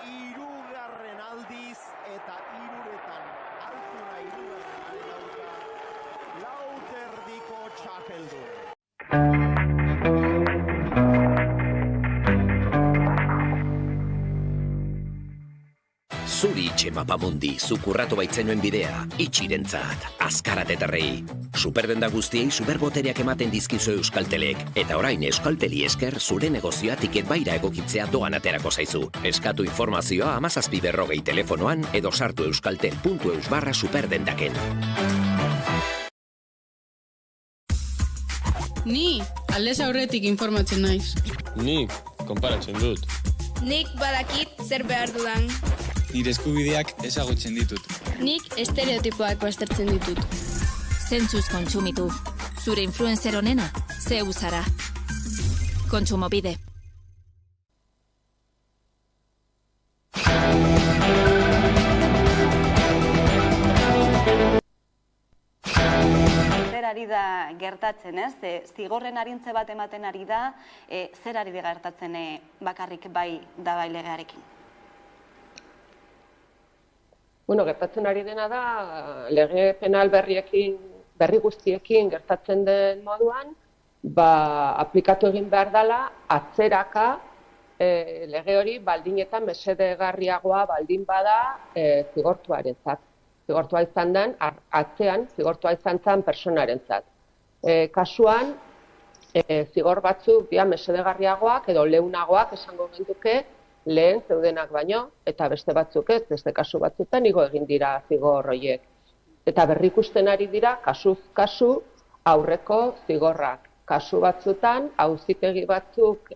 hirugarren aldiz eta hiruretan altuna hirugarrenaren aurka lauterdiko txapeldun. Zuri Txemapamundi, zukurratu baitzenuen bidea, itxirentzat, azkaratetarrei. Superdenda guztiei superbotereak ematen dizkizu Euskaltelek, eta orain Euskalteli esker zure negozioa tiket baira egokitzea doan aterako zaizu. Eskatu informazioa 1740 telefonoan edo sartu euskaltel.eus/superdendaken. Ni, aldez aurretik informatzen naiz. Nik, konparatzen dut. Nik badakit zer behar dudan. Nire eskubideak ezagutzen ditut. Nik estereotipoak baztertzen ditut. Zentzuz kontsumitu. Zure influencer onena, zeu zara. Kontsumobide. Zer ari da gertatzen, ez? Zigorren arintze bat ematen ari da, zer ari da gertatzen bakarrik bai da bai legearekin? Gertatzen ari dena da, lege penal berri guztiekin gertatzen den moduan, aplikatu egin behar dela, atzeraka lege hori baldin eta mesedegarriagoa baldin bada zigortuarentzat. Zigortua izan den, atzean zigortua izan zen personarentzat. Kasuan, zigor batzuk dira mesedegarriagoak edo leunagoak esango genduke, lehen zeudenak baino, eta beste batzuk ez, beste kasu batzutan igo egin dira zigor horiek. Eta berrikusten ari dira, kasuz kasu, aurreko zigorrak. Kasu batzutan, auzitegi batzuek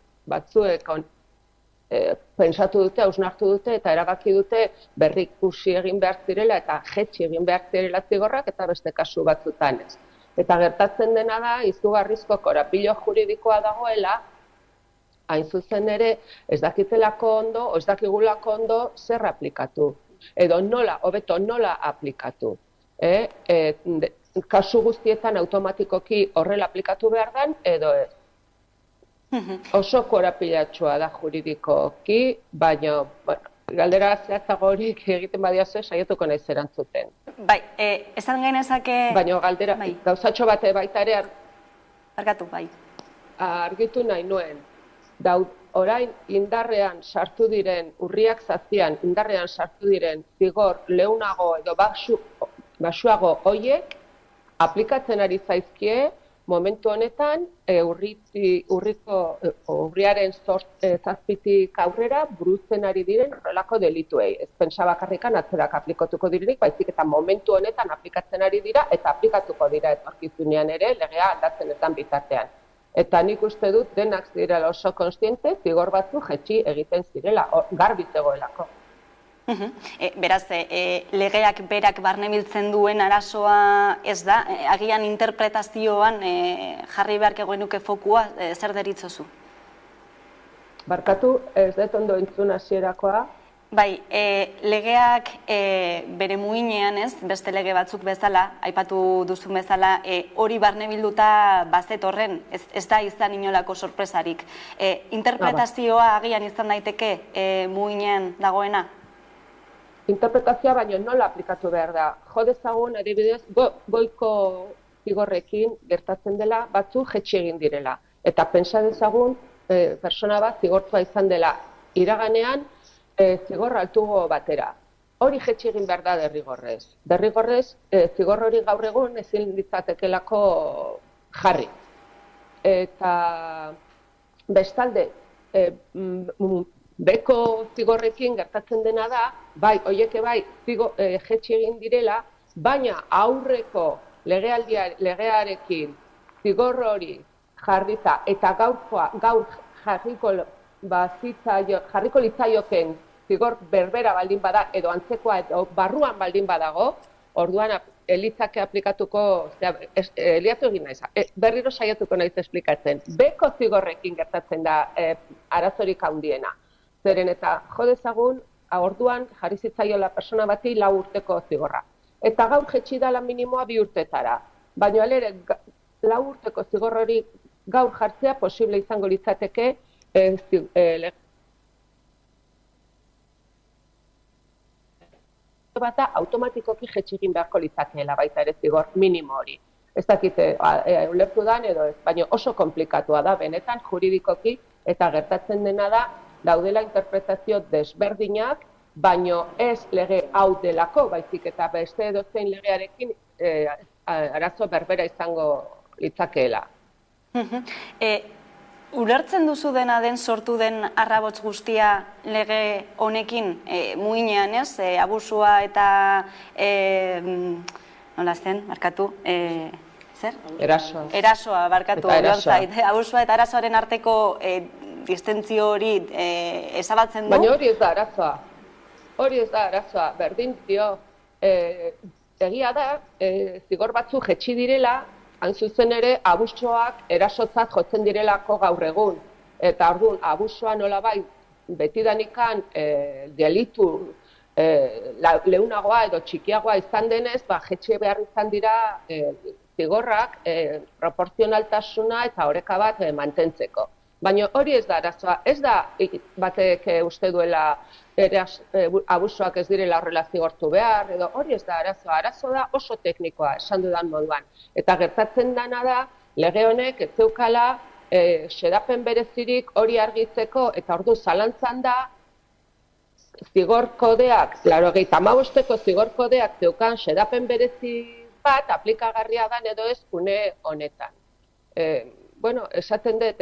pentsatu dute, hausnartu dute, eta erabaki dute berrikusi egin behar zirela, eta jetxi egin behar zirela zigorrak, eta beste kasu batzutan ez. Eta gertatzen dena da, izugarrizko korapilo juridikoa dagoela, hain zuzen ere, ez dakitelako ondo, ez dakigulako ondo zer aplikatu. Edo nola, hobeto nola aplikatu. Kasu guztietan automatikoki horrela aplikatu behar den, edo ez. Oso korapilatxua da juridikoki, baina, galdera zehatzago horik egiten badiazu saiatuko naiz erantzuten. Bai, esan genezake... Baina galdera, gauzatxo bate baita ere... Argatu, bai. Argitu nahi nuen. Orain indarrean sartu diren, urriak zazpian indarrean sartu diren zigor leunago edo basuago hoiek aplikatzen ari zaizkie momentu honetan urriaren zazpitik aurrera burutzen ari diren horrelako delituei. Ez pentsa bakarrikan atzerak aplikatuko direnik, baizik eta momentu honetan aplikatzen ari dira eta aplikatuko dira etorkizunean ere legea aldatzen ezan bitartean. Eta nik uste dut denak zirela oso konstiente, zigor batzu jetxi egiten zirela, garbi zegoelako. Beraz, legeak berak barnebiltzen duen arazoa ez da, agian interpretazioan jarri beharko genuke fokua, zer deritzozu? Barkatu, ez dut ondo entzun hasierakoa. Bai, legeak bere muinean ez, beste lege batzuk bezala, aipatu duzun bezala, hori barnebilduta bazet horren, ez da izan inolako sorpresarik. Interpretazioa agian izan daiteke muinean dagoena? Interpretazioa baino nola aplikatu behar da. Jo dezagun, adibidez, goiko zigorrekin gertatzen dela batzu jetxi egin direla. Eta pentsa dezagun, persona bat zigortua izan dela iraganean, zigor altugo batera. Hori jetxi egin behar da derrigorrez. Derrigorrez, zigor hori gaur egun ezin ditzatekelako jarri. Eta bestalde, beko zigorrekin gertatzen dena da, bai, oieke bai, jetxi egin direla, baina aurreko legearekin zigor hori jarrita eta gaur jarriko litzaioken zigor berbera baldin bada, edo antzekoa edo barruan baldin badago, orduan litzake aplikatuko, liatu egin naiz, berriro saiatuko naiz esplikatzen. Beko zigorrekin gertatzen da arazorik handiena. Zeren eta jo dezagun, orduan jarri zitzaiola persona bati 4 urteko zigorra. Eta gaur jetxi dala minimoa 2 urtetara. Baina ere 4 urteko zigor hori gaur jartzea posible izango litzateke bat da automatikoki jetxi egin beharko litzakeela baita ere zigor minimo hori. Ez dakite ulertu dan edo ez, baina oso komplikatua da benetan juridikoki eta gertatzen dena da daudela interpretazio desberdinak, baino ez lege hau delako, baizik eta beste edozein legearekin arazo berbera izango litzakeela. Ulertzen duzu dena den sortu den arrabotz guztia lege honekin muinean ez? Abusua eta nola zen, markatu? Zer? Erasoa. Erasoa, barkatu. Abusua eta erasoaren arteko distentzio hori ezabatzen du? Baina hori ez da arazoa. Hori ez da arazoa. Berdin dio, egia da, zigor batzu jetxi direla, hain zuzen ere, abusoak erasotzat jotzen direlako gaur egun. Eta orduan, abusoa nolabai betidanikan delitu leunagoa edo txikiagoa izan denez, jetxi behar izan dira zigorrak proportzionaltasuna eta oreka bat mantentzeko. Baina hori ez da arazoa, ez da batek uste duela abusoak ez direla horrela zigortu behar, edo hori ez da arazoa, arazoa da oso teknikoa, esan dudan moduan. Eta gertatzen dena da, lege honek ez zeukala xedapen berezirik hori argitzeko, eta ordu zalantzan da, zigor kodeak, 95eko zigor kodeak zeukan xedapen berezi bat aplikagarria dan edo ez une honetan. Esaten dut,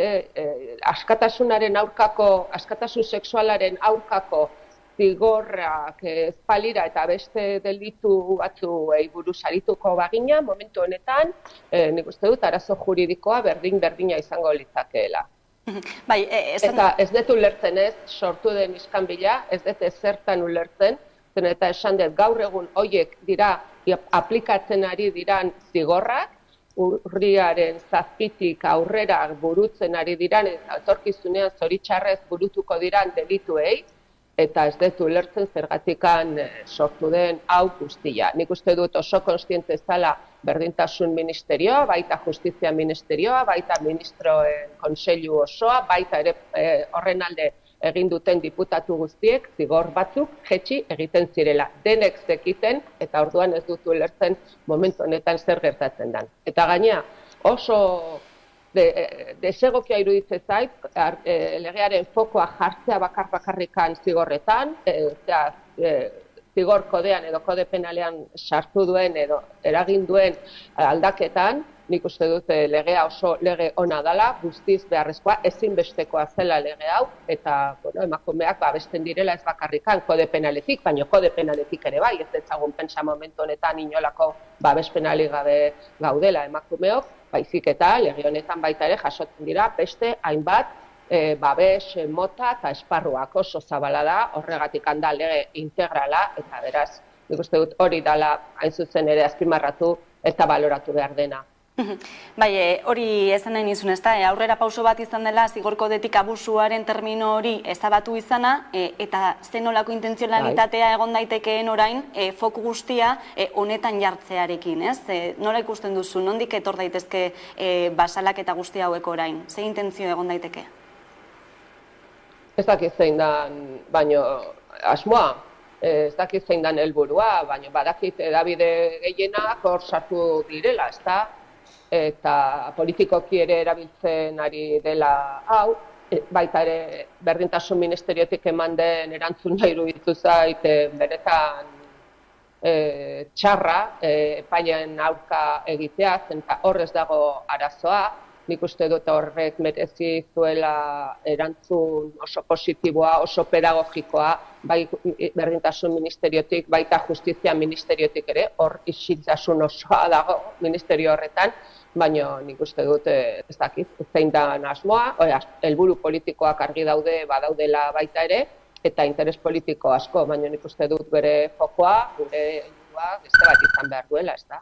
askatasunaren aurkako, askatasun sexualaren aurkako zigorrak ez balira eta beste delitu batzuei buruz arituko bagina, momentu honetan, nik uste dut, arazo juridikoa berdina izango litzakeela. Eta ez dut ulertzen ez, sortu den iskanbila, ez dut ezertan ulertzen, eta esan dut gaur egun horiek dira aplikatzen ari diran zigorrak, urriaren 7tik aurrera burutzen ari diran, eta etorkizunean zoritxarrez burutuko diran delituei, eta ez dut ulertzen zergatikan sortu den hau guztia. Nik uste dut oso konstiente zala berdintasun ministerioa, baita justizia ministerioa, baita ministroen kontseilu osoa, baita ere horren alde egin duten diputatu guztiek, zigor batzuk jetxi egiten zirela. Denek zekiten, eta orduan ez dut ulertzen momentu honetan zer gertatzen den. Eta gainea, oso desegokia iruditzen zait, legearen fokoa jartzea bakarrikan zigorretan, zigor kodean edo kode penalean sartu duen edo eragin duen aldaketan, nik uste dut legea oso lege ona dela, guztiz beharrezkoa, ezinbestekoa zela lege hau, eta emakumeak babesten direla ez bakarrikan kode penaletik, baina kode penaletik ere bai, ez detzagun pentsa momentu honetan inolako babes penalik gabe gaudela emakumeok, baizik eta lege honetan baita ere jasotzen dira beste hainbat babes mota eta esparruak oso zabala da, horregatik handa lege integrala, eta beraz, nik uste dut hori dela hain zuzen ere azpimarratu eta baloratu behar dena. Bai, hori esan nahi nizun, ezta? Aurrera pauso bat izan dela zigorkodetik abusuaren termino hori ezabatu izana, eta zenolako intentzionalitatea egon daitekeen orain foku guztia honetan jartzearekin, ez? Nola ikusten duzu, nondik etor daitezke basalak eta guzti hauek orain? Ze intentzio egon daiteke? Ez dakit zein dan, baino asmoa, ez dakit zein dan helburua, baino badakit edabide gehienak hor sartu direla, ezta? Eta politikoki ere erabiltzen ari dela hau, baita ere berdintasun ministeriotik eman den erantzun nahi iruditu zait beretan txarra epaileen aurka egitea, eta horrez dago arazoa. Nik uste dut horrek merezi zuela erantzun oso positiboa, oso pedagogikoa, bai berdintasun ministeriotik, baita justizia ministeriotik ere, hor isiltasun osoa dago ministerio horretan, baina nik uste dut ez dakit, zein da asmoa, helburu politikoak argi daude badaudela baita ere, eta interes politiko asko, baina nik uste dut bere fokoa, gure helburua beste bat izan behar duela, ez da.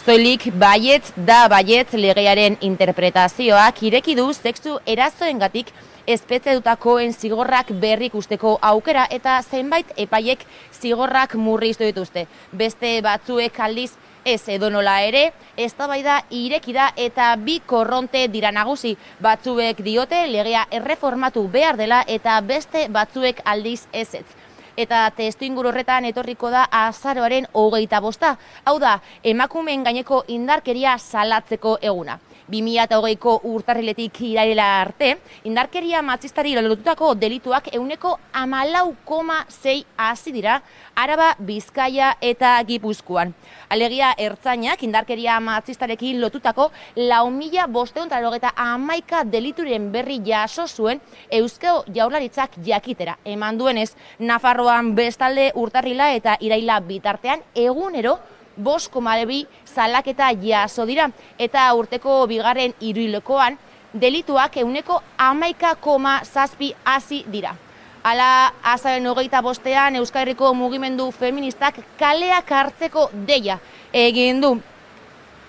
Zoilik baietz da baietz legearen interpretazioak ireki du sexu erasoengatik espetxedutakoen zigorrak berrik usteko aukera eta zenbait epaiek zigorrak murriztu dituzte. Beste batzuek aldiz ez edonola ere, eztabaida ireki da eta bi korronte dira nagusi. Batzuek diote legea erreformatu behar dela eta beste batzuek aldiz ezetz. Eta testuinguru horretan etorriko da azaroaren 25. Hau da, emakumeen gaineko indarkeria salatzeko eguna. 2020ko urtarriletik irailera arte, indarkeria matxistari lotutako delituak 14,6 hazi dira Araba, Bizkaia eta Gipuzkoan. Alegia ertzainak indarkeria matxistarekin lotutako 4.511 delituren berri jaso zuen Euskal Jaurlaritzak jakitera. Eman duenez, Nafarroan bestalde urtarrila eta iraila bitartean egunero 5,2 salaketa jaso dira, eta urteko bigarren hiruhilekoan delituak 11,7 hazi dira. Hala, azaroaren 25ean Euskal Herriko mugimendu feministak kaleak hartzeko deia egin du.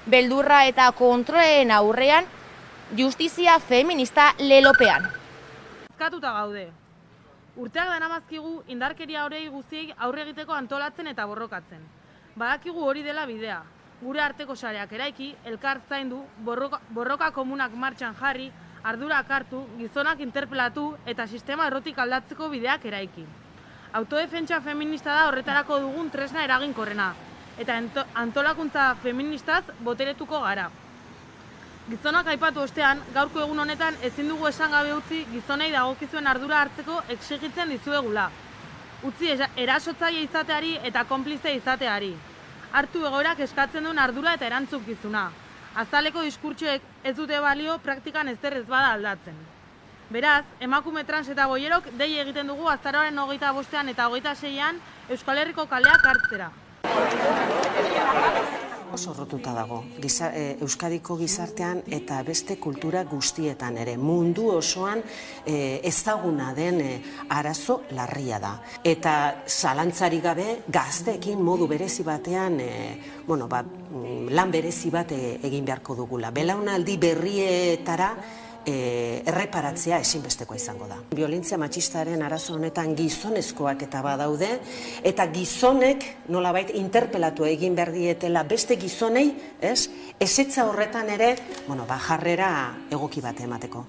Beldurra eta kontrolen aurrean, justizia feminista lelopean. Eskatuta gaude. Urteak daramazkigu indarkeria horei guztiei aurre egiteko antolatzen eta borrokatzen. Badakigu hori dela bidea. Gure arteko sareak eraiki, elkar zaindu, borroka komunak martxan jarri, ardurak hartu, gizonak interpelatu eta sistema errotik aldatzeko bideak eraiki. Autodefentsa feminista da horretarako dugun tresna eraginkorrena, eta antolakuntza feministaz boteretuko gara. Gizonak aipatu ostean, gaurko egun honetan ezin dugu esan gabe utzi gizonei dagokizuen ardura hartzeko exigitzen dizuegula. Utzi erasotzaile izateari eta konplize izateari. Hartu egoerak eskatzen duen ardura eta erantzukizuna. Azaleko diskurtsoek ez dute balio praktikan ezer ez bada aldatzen. Beraz, emakume trans eta boierok dei egiten dugu azaroaren 25ean eta 26ean Euskal Herriko kaleak hartzera. Oso rotuta dago, Euskadiko gizartean eta beste kultura guztietan ere, mundu osoan ezaguna den arazo larria da. Eta zalantzarik gabe gazteekin modu berezi batean, lan berezi bat egin beharko dugula. Belaunaldi berrietara erreparatzea ezinbestekoa izango da. Biolentzia matxistaren arazo honetan gizonezkoak eta badaude, eta gizonek nolabait interpelatu egin behar dietela beste gizonei, ezetza horretan ere, jarrera egoki bat emateko.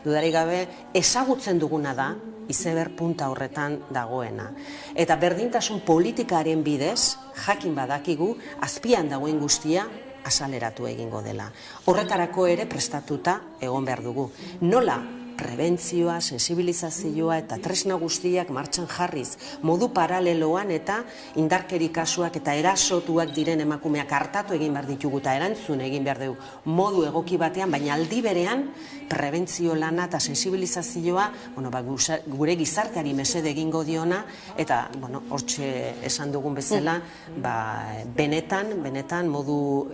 Dudarik gabe, ezagutzen duguna da, izeber punta horretan dagoena. Eta berdintasun politikaren bidez, jakin badakigu, azpian dagoen guztia, azaleratu egingo dela. Horretarako ere prestatuta egon behar dugu. Nola prebentzioa, sensibilizazioa eta tresna guztiak martxan jarriz, modu paraleloan eta indarkeri kasuak eta erasotuak diren emakumeak hartatu egin behar ditugu eta erantzun egin behar dugu modu egoki batean, baina aldi berean prebentzio lana eta sensibilizazioa gure gizarteari mesede egingo diona eta hortxe esan dugun bezala benetan modu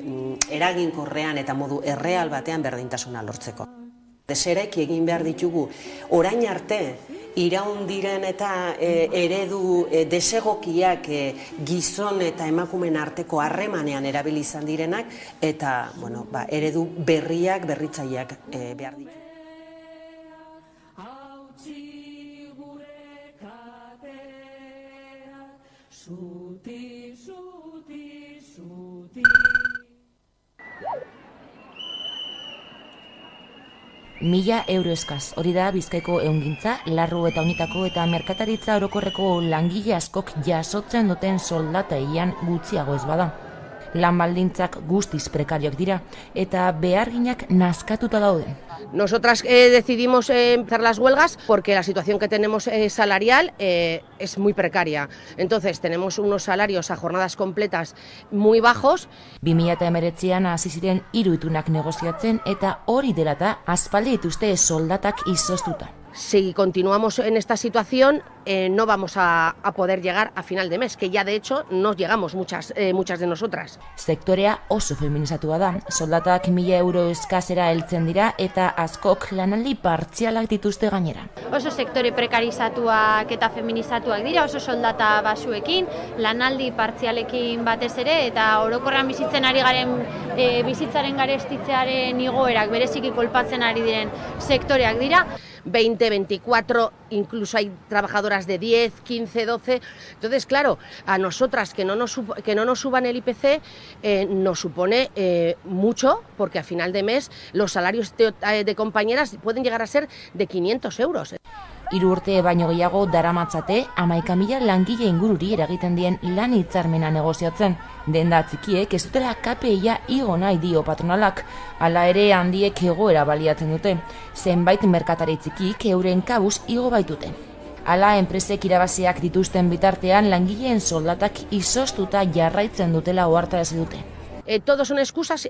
eraginkorrean eta modu erreal batean berdintasuna lortzeko. Deseraiki egin behar ditugu, orain arte iraun diren eta eredu desegokiak gizon eta emakumen arteko harremanean erabili izan direnak eta eredu berriak, berritzaileak behar ditugu. €1.000 eskaz, hori da Bizkaiko ehungintza, larru eta unitako eta merkataritza orokorreko langile askok jasotzen duten soldata ian gutxiago ez bada. Lan baldintzak guztiz prekarioak dira eta beharginak nazkatuta daude. Nosotras decidimos empezar las huelgas porque la situación que tenemos salarial es muy precaria. Entonces tenemos unos salarios a jornadas completas muy bajos. 2019an hasi ziren 3 itunak negoziatzen eta hori dela eta aspaldi dituzte soldatak izoztuta. Si continuamos en esta situación, no vamos a poder llegar a final de mes, que ya de hecho no llegamos muchas de nosotras. Sektorea oso feminizatua da, soldatak €1.000 eskazera heltzen dira eta askok lanaldi partzialak dituzte gainera. Oso sektore prekarizatuak eta feminizatuak dira, oso soldata basuekin, lanaldi partzialekin batez ere, eta orokorrean bizitzen ari garen bizitzaren garestitzearen igoerak bereziki kolpatzen ari diren sektoreak dira. 20, 24, incluso hay trabajadoras de 10, 15, 12. Entonces, claro, a nosotras que no nos suban el IPC nos supone mucho, porque a final de mes los salarios de compañeras pueden llegar a ser de €500. 3 urte baino gehiago daramatzate 11.000 langile ingururi eragiten dien lan hitzarmena negoziatzen. Denda txikiek ez dutela KPIa igo nahi dio patronalak, hala ere handiek egoera baliatzen dute. Zenbait merkatari txikik euren kabuz igo baitute. Hala, enpresek irabaziak dituzten bitartean langileen soldatak izoztuta jarraitzen dutela ohartarazi dute. Todos son excusas,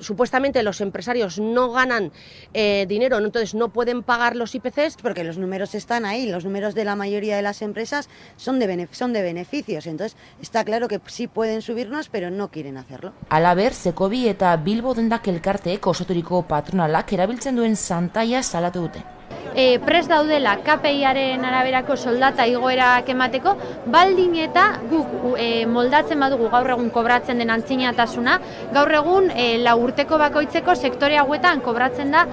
supuestamente los empresarios no ganan dinero, entonces no pueden pagar los IPCs. Porque los números están ahí, los números de la mayoría de las empresas son de beneficios, entonces está claro que sí pueden subirnos, pero no quieren hacerlo. Halaber, Sekobi eta Bilbo dendak elkarteek osoturiko patronalak erabiltzen duen santaia salatu dute. Prest daudela KPIaren araberako soldata igoerak emateko, baldin eta guk moldatzen badugu gaur egun kobratzen den antzinatasuna, gaur egun 4 urteko bakoitzeko sektore hauetan kobratzen da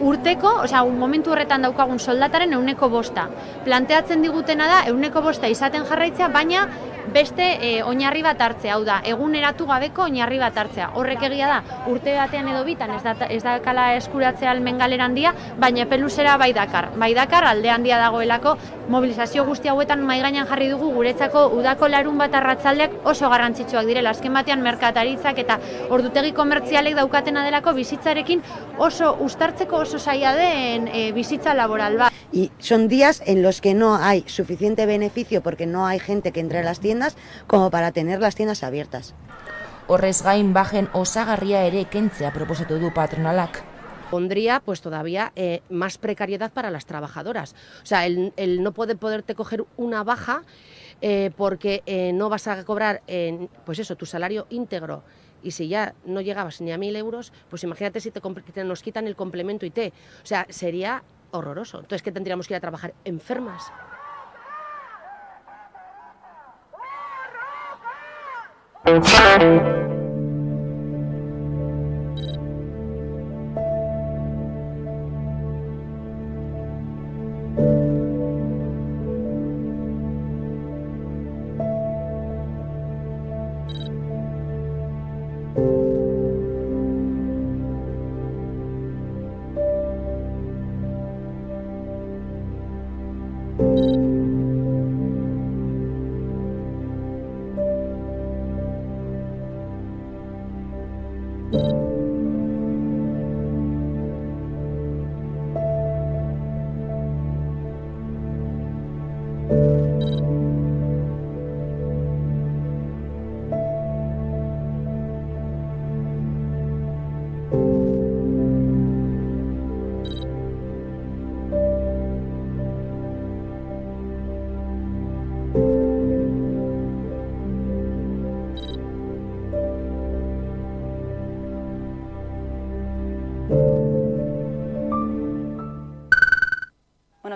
urteko, momentu horretan daukagun soldataren 100%. Planteatzen digutena da 100% izaten jarraitzea, baina beste oinarri bat hartzea, hau da, eguneratu gabeko oinarri bat hartzea. Horrek egia da, urte batean edo bitan ez dakala eskuratzea almen galera handia, baina peluzera bai dakar. Bai dakar alde handia dagoelako, mobilizazio guzti hauetan mahai gainean jarri dugu guretzako udako larun bat arratsaldeak oso garrantzitsuak direla. Azken batean merkataritzak eta ordutegi komertzialek daukatena delako bizitzarekin oso uztartzeko oso zaila den bizitza laboral bat. Y son días en los que no hay suficiente beneficio porque no hay gente que entre a las tiendas como para tener las tiendas abiertas. Horrez gain bajen osagarria ere kentzea proposatu du patronalak. Pondría pues todavía más precariedad para las trabajadoras. O sea, el no poderte coger una baja porque no vas a cobrar pues eso, tu salario íntegro. Y si ya no llegabas ni a 1.000 euros, pues imagínate si nos quitan el complemento IT. O sea, sería horroroso. Entonces, ¿qué tendríamos que ir a trabajar? ¿Enfermas?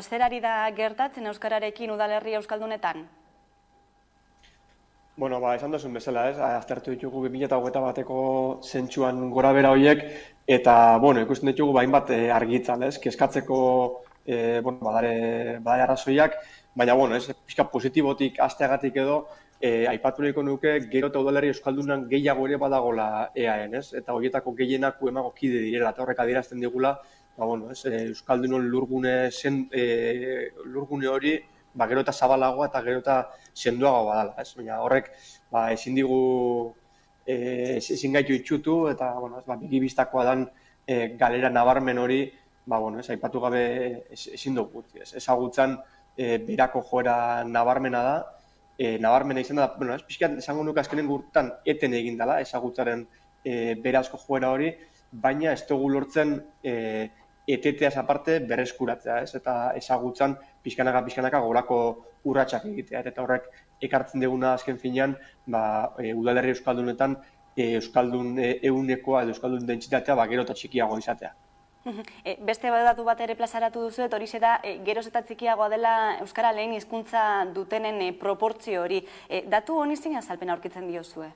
Zer ari da gertatzen euskararekin udalerri euskaldunetan? Esan duzun bezala, aztertu ditugu 2021ko zentsuan gora bera horiek, eta ikusten ditugu hainbat argitzal, keskatzeko badare arrazoiak, baina pixka positibotik hasteagatik edo, aipatu nahiko nuke gero eta udalerri euskaldunan gehiago ere badagola EAen, eta horietako gehienak emago kide direla, eta horrek adierazten digula, euskaldunon lurgune hori gero eta zabalagoa eta gero eta sendoagoa badala. Baina horrek ezin gaitu itxutu eta bigibistakoa dan galera nabarmen hori aipatu gabe ezin dugu. Ezagutzan berako joera nabarmena da, nabarmena izan da, pixkat esango nuke azkenen gurtan eten egin dela ezagutzaren berazko joera hori, baina ez dugu lortzen eteteaz aparte berreskuratzea, eta ezagutzan pixkanaka gorako urratsak egitea. Eta horrek ekartzen duguna azken finean, udalerri euskaldunetan euskaldun ehunekoa edo euskaldun dentsitatea gero eta txikiago izatea. Beste datu bat ere plazaratu duzu, eta hori da geroz eta txikiagoa dela euskara lehen hizkuntza dutenen proportzio hori. Datu honi zein azalpen aurkitzen diozue?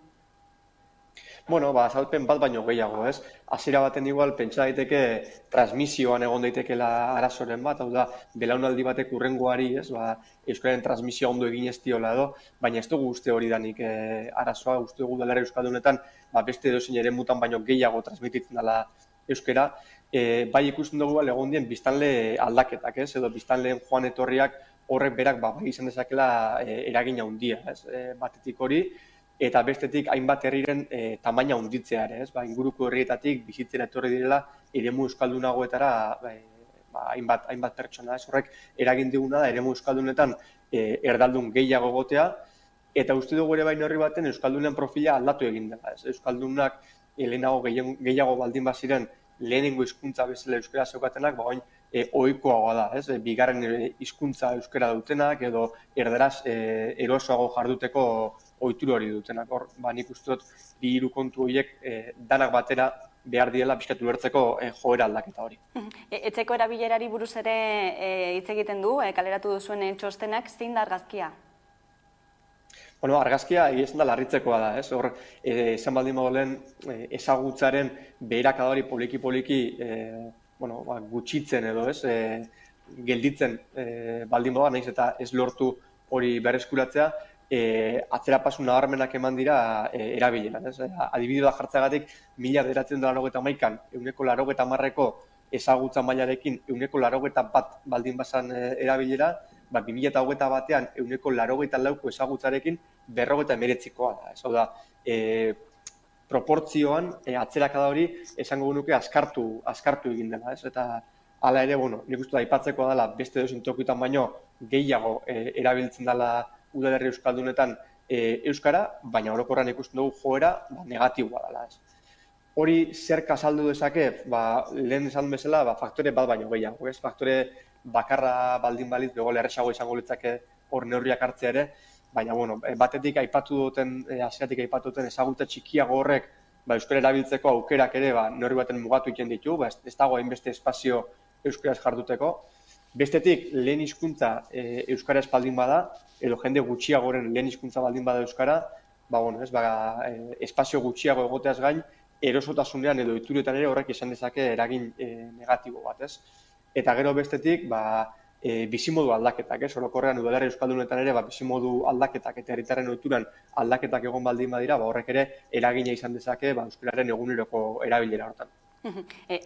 Azalpen bat baino gehiago, ez? Hasiera baten igual pentsa daiteke transmisioan egon daitekeela arazoren bat, hau da, belaunaldi batek hurrengoari, ez? Euskararen transmisioa ondo egin ez diola edo, baina ez dugu uste hori danik arazoa, uste dugu udalerri euskaldunetan beste edozein eremutan baino gehiago transmititzen dela euskara, bai ikusten dugu egon dien biztanle aldaketak, edo biztanleen joan etorriak horrek berak bai izan dezakela eragina handia, batetik hori, eta bestetik hainbat herriren tamaina handitzea ere, inguruko herrietatik bizitzera etorri direla eremu euskaldunagoetara hainbat pertsona, horrek eragin diguna da eremu euskaldunetan erdaldun gehiago egotea, eta uste dugu ere baino herri baten euskaldunen profila aldatu egin dela. Euskaldunak lehenago gehiago baldin baziren lehenengo hizkuntza bezala euskara zeukatenak, orain ohikoagoa da, bigarren hizkuntza euskara dutenak edo erdaraz erosoago jarduteko ohitura hori dutenak. Hor, nik uste dut bi hiru kontu horiek danak batera behar diela pixkatu ulertzeko joera aldaketa hori. Etxeko erabilerari buruz ere hitz egiten du, kaleratu duzuen txostenak, zein da argazkia? Bueno, argazkia egizan da larritzekoa da, hor, esan baldin modulen ezagutzaren beherakada hori poliki-poliki gutxitzen edo, gelditzen baldin moduan, nahiz eta ez lortu hori berreskuratzea, atzerapasun nabarmenak eman dira erabileran. Adibide bat jartzeagatik, 1991an 180ko ezagutza mailarekin 181 baldin bazan erabilera, 2021an 184ko ezagutzarekin 219koa da. Hau da, proportzioan atzerakada hori esango genuke askartu egin dela. Eta hala ere, nik uste da aipatzeko dela beste edozein tokietan baino gehiago erabiltzen dela udalerri euskaldunetan euskara, baina orokorrean ikusten dugu joera negatiboa dela. Hori zer azaldu dezake, lehen esan bezala, faktore bat baino gehiago. Faktore bakarra baldin balitz, bego errazago izango litzake hor neurriak hartzea ere, baina batetik aipatu duten ezagutza txikiago horrek euskara erabiltzeko aukerak ere neurri baten mugatu egiten ditu, ez dago hainbeste espazio euskaraz jarduteko. Bestetik, lehen hizkuntza euskara espaldin bada, edo jende gutxiagoren lehen hizkuntza baldin bada euskara, espazio gutxiago egoteaz gain, erosotasunean edo ituretan ere horrek izan dezake eragin negatibo bat, ez? Eta gero bestetik, bizimodu aldaketak, orokorrean udalerri euskaldunetan ere bizimodu aldaketak eta herritarren ohituran aldaketak egon baldin badira, horrek ere eragina izan dezake euskararen eguneroko erabilera hortan.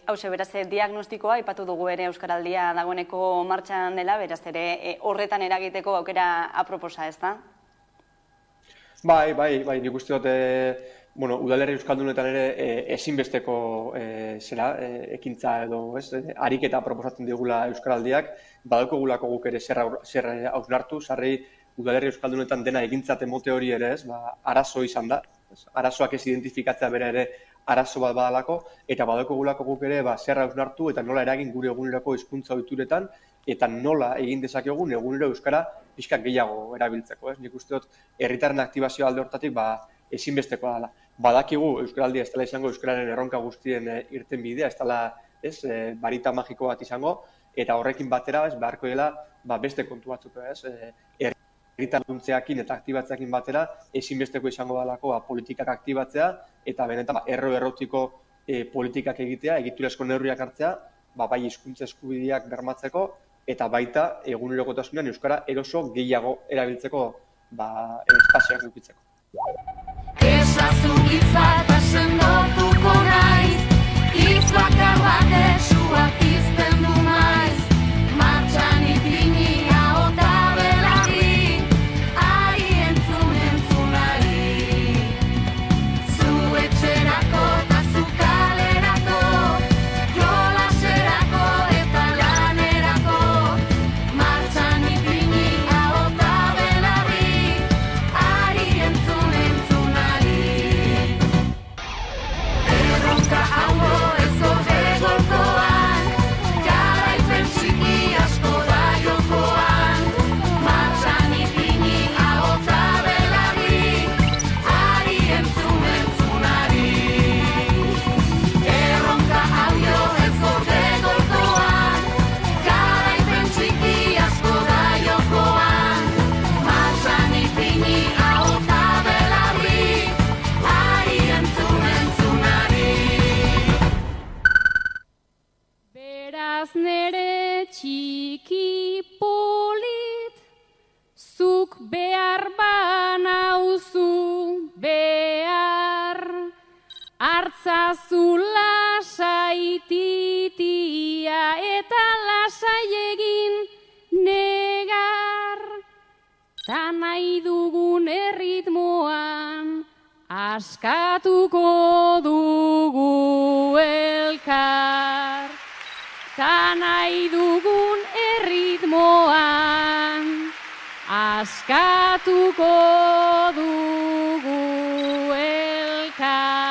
Hauxe, beraz, diagnostikoa aipatu dugu ere Euskaraldia dagoeneko martxan dela, beraz ere horretan eragiteko aukera aproposa, ez da? Bai, nik uste dut udalerri euskaldunetan ere ezinbesteko ekintza edo ariketa proposatzen digula Euskaraldiak, badaukagulako guk ere zer hausnartu, sarri udalerri euskaldunetan dena egintzat emote hori ere arazo izan da, arazoak ez identifikatzea bera ere arazo bat badalako, eta badaukagulako guk ere zer hausnartu eta nola eragin gure egunerako hizkuntza ohituretan, eta nola egin dezakegun egunero euskara pixka gehiago erabiltzeko. Nik uste dut herritarren aktibazioa alde hortatik ezinbestekoa dela. Badakigu Euskaraldia ez dela izango euskararen erronka guztien irten bidea, ez dela barita magiko bat izango, eta horrekin batera beharko dela beste kontu batzuk. Herritarduntzeakin eta aktibatzeakin batera ezinbesteko izango dalako politikak aktibatzea, eta benetan errotiko politikak egitea, egiturezko neurriak hartzea, bai hizkuntza eskubideak bermatzeko, eta baita egunerokotasunean euskara eroso gehiago erabiltzeko espazioak edukitzeko. Esazu hitz bat asendotuko naiz, hitz bakar batek sua pizten du maiz, martxan ipini ahota belarri, ari entzunari. Zu etxerako eta zu kalerako, jolaserako eta lanerako, martxan ipini ahota belarri, ari entzunari. Erronka haugo ez gorde golkoan, Ta nahi dugun erritmoan askatuko dugu elkar. Ta nahi dugun erritmoan askatuko dugu elkar.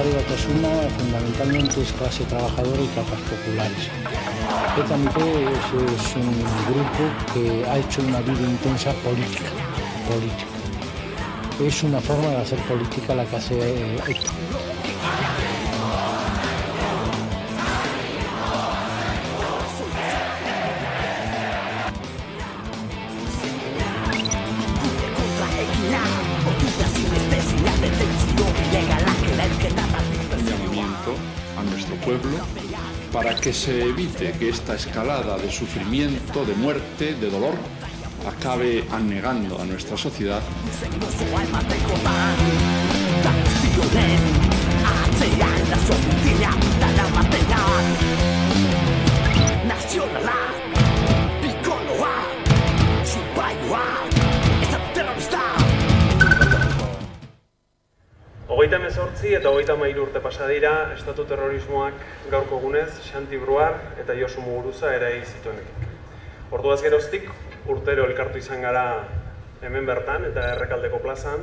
Batasuna fundamentalmente es clase trabajadora y capas populares. ETA-MITE es un grupo que ha hecho una vida intensa política. Es una forma de hacer política la que hace ETA. A nuestro pueblo para que se evite que esta escalada de sufrimiento, de muerte, de dolor acabe anegando a nuestra sociedad. Hogeita hemezortzi eta hogeita hamairu urte pasa dira estatu terrorismoak gaurko egunez Xanti Bruar eta Josu Muguruza erail zituenetik. Orduaz geroztik urtero elkartu izan gara hemen bertan eta Errekaldeko plazan,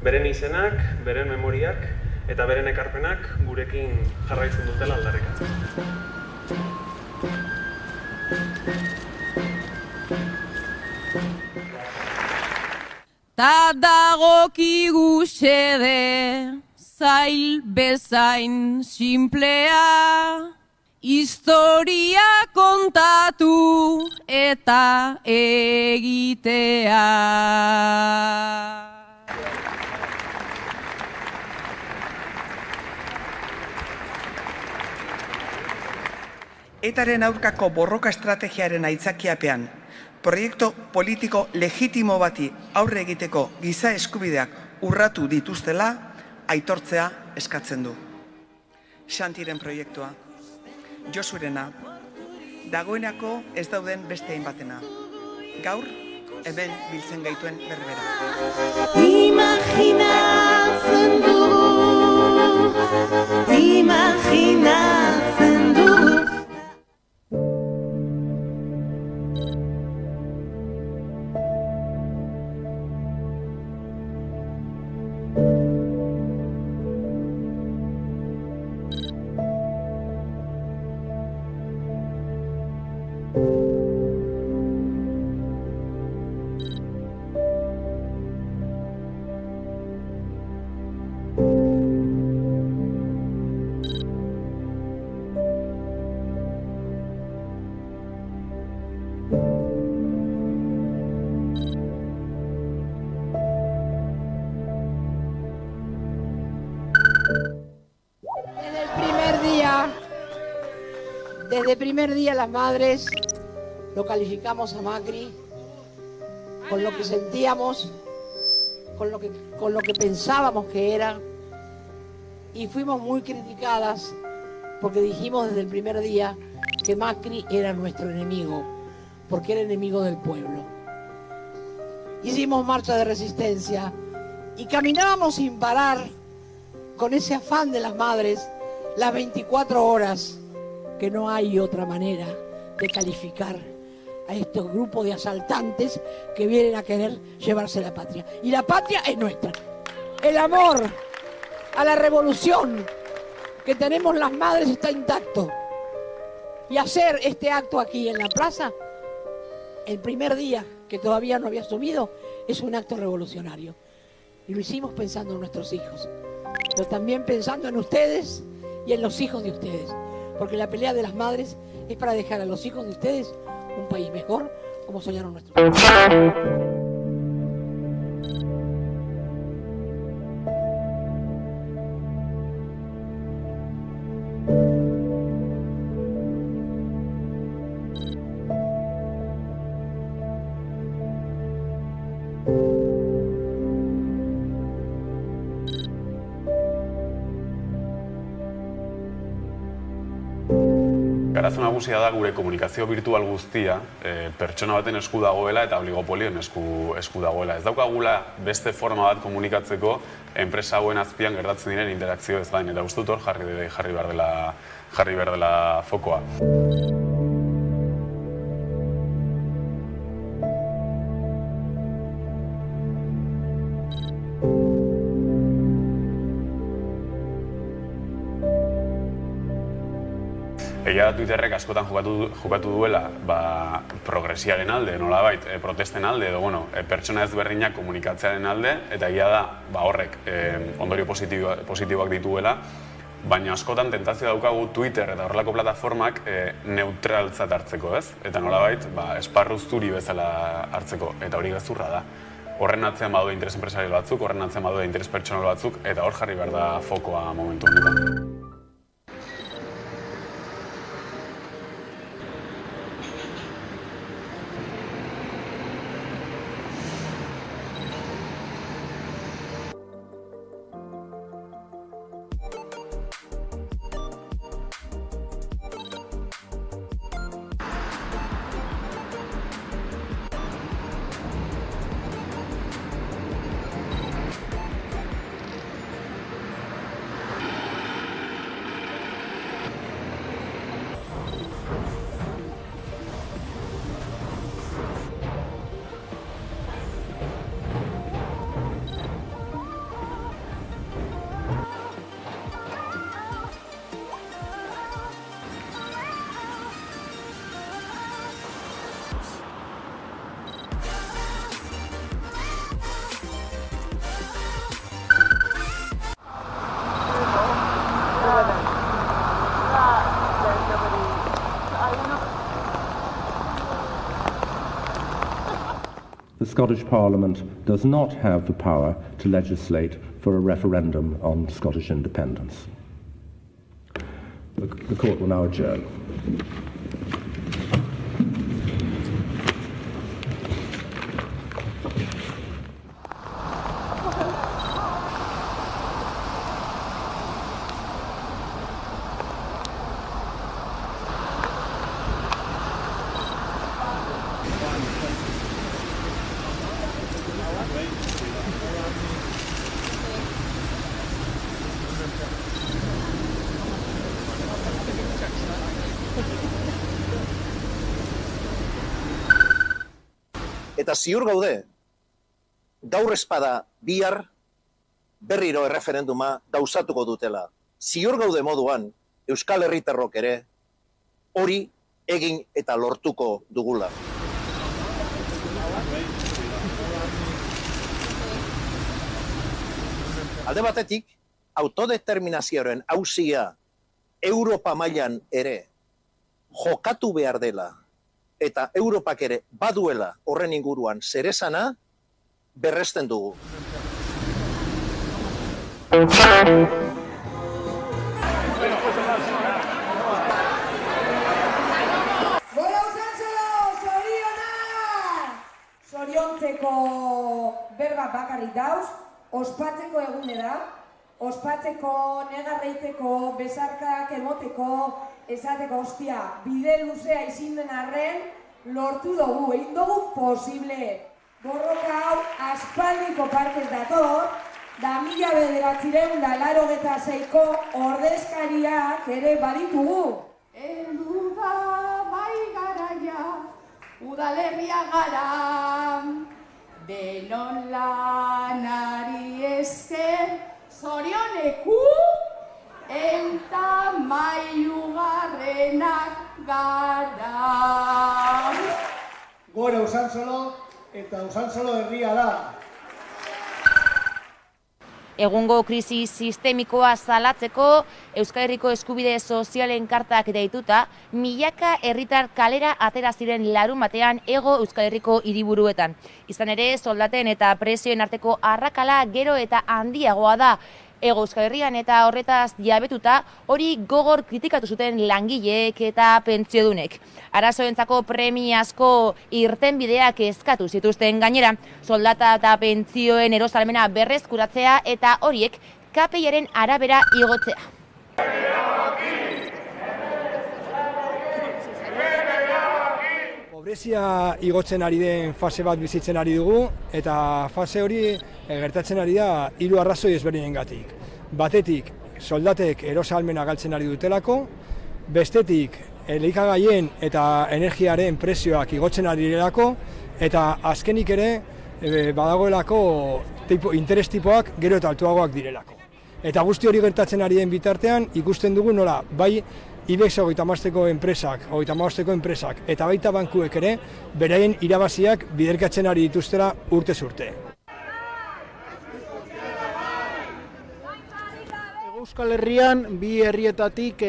beren izenak, beren memoriak eta beren ekarpenak gurekin jarraitzen dutela aldarrikatzen. Ta dagokigu xede, zail bezain simplea, historia kontatu eta egitea. ETAren aurkako borroka estrategiaren aitzakiapean, proiektu politiko legitimo bati aurre egiteko giza eskubideak urratu dituztela aitortzea eskatzen du. Xantiren proiektua, Josurena, dagoenako ez dauden beste hainbatena. Gaur, hemen biltzen gaituen berbera. Imaginatzen dugu, imaginatzen dugu. Desde el primer día las madres lo calificamos a Macri con lo que sentíamos, con lo que pensábamos que era, y fuimos muy criticadas porque dijimos desde el primer día que Macri era nuestro enemigo, porque era enemigo del pueblo. Hicimos marcha de resistencia y caminábamos sin parar con ese afán de las madres las 24 horas, que no hay otra manera de calificar a estos grupos de asaltantes que vienen a querer llevarse la patria. Y la patria es nuestra. El amor a la revolución que tenemos las madres está intacto. Y hacer este acto aquí en la plaza, el primer día que todavía no había subido, es un acto revolucionario. Y lo hicimos pensando en nuestros hijos, pero también pensando en ustedes y en los hijos de ustedes. porque la pelea de las madres es para dejar a los hijos de ustedes un país mejor, como soñaron nuestros. Arazo nagusia da gure komunikazio virtual guztia pertsona baten esku dagoela eta oligopolioen esku dagoela. Ez daukagula beste forma bat komunikatzeko enpresa hauen azpian gertatzen diren interakzio ez gain, eta uste dut hor jarri behar dela fokoa. Egia da Twitterrek askotan jokatu duela progresiaren alde, nolabait, protesten alde, edo pertsona ezberdinak komunikatzearen alde, eta egia da horrek ondorio positiboak dituela, baina askotan tentazio daukagu Twitter eta horrelako plataformak neutraltzat hartzeko, ez? Eta nolabait, esparru zuri bezala hartzeko, eta hori gezurra da. Horren atzean badaude interes enpresarial batzuk, horren atzean badaude interes pertsonal batzuk, eta hor jarri behar da fokoa momentu honetan. The Scottish Parliament does not have the power to legislate for a referendum on Scottish independence. The court will now adjourn. Eta ziur gaude, gaur espada bihar berriro erreferenduma gauzatuko dutela. Ziur gaude moduan, Euskal Herritarrok ere hori egin eta lortuko dugula. Alde batetik, autodeterminazioaren auzia Europa mailan ere jokatu behar dela, eta Europak ere baduela horren inguruan zeresana berresten dugu. Gora Usantzolo, zorionak! Zoriontzeko berba bakarrik dauz, ospatzeko egune da, ospatzeko, negarreiteko, besarkak emoteko, esateko, ostia, bide luzea izin den arren, lortu dugu, egin dugu posible. Borroka hau aspaldiko partez dator, da 1986ko ordezkariak ere baditugu. Heldu da bai garaia, udalerria gara, denon lanari esker, zorioneku, eta mailugarrenak gara. Gora Usantzolo eta Usantzolo herria da. Egungo krisi sistemikoa salatzeko Euskal Herriko eskubide sozialen kartak deituta, milaka herritar kalera atera ziren larunbatean hego Euskal Herriko hiriburuetan. Izan ere, soldaten eta prezioen arteko arrakala gero eta handiagoa da. Hego Euskal Herrian eta horretaz jabetuta hori gogor kritikatu zuten langileek eta pentsiodunek. Arazoentzako premiazko irtenbideak eskatu zituzten gainera, soldata eta pentsioen erosalmena berreskuratzea eta horiek KPIaren arabera igotzea. Pobrezia igotzen ari den fase bat bizitzen ari dugu, eta fase hori gertatzen ari da 3 arrazoi ezberdinengatik. Batetik, soldatek erosahalmena galtzen ari dutelako, bestetik, elikagaien eta energiaren prezioak igotzen ari direlako, eta azkenik ere badagoelako interes tipoak gero eta altuagoak direlako. Eta guzti hori gertatzen ari den bitartean ikusten dugu nola, bai IBEX 35ko enpresak eta baita bankuek ere beraien irabaziak biderkatzen ari dituztela urtez urte. Euskal Herrian bi herrietatik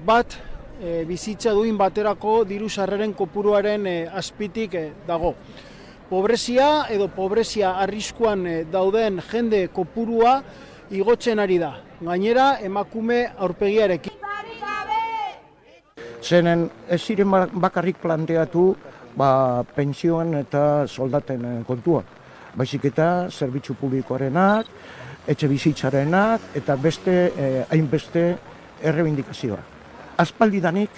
bat bizitza duin baterako diru sarreren kopuruaren azpitik dago. Pobrezia edo pobrezia arriskuan dauden jende kopurua igotzen ari da. Gainera, emakume aurpegiarekin. Zenen ez ziren bakarrik planteatu pentsioen eta soldaten kontua. Baizik eta zerbitzu publikoarenak, etxe bizitzarenak eta beste hainbeste errebindikazioa. Aspaldidanik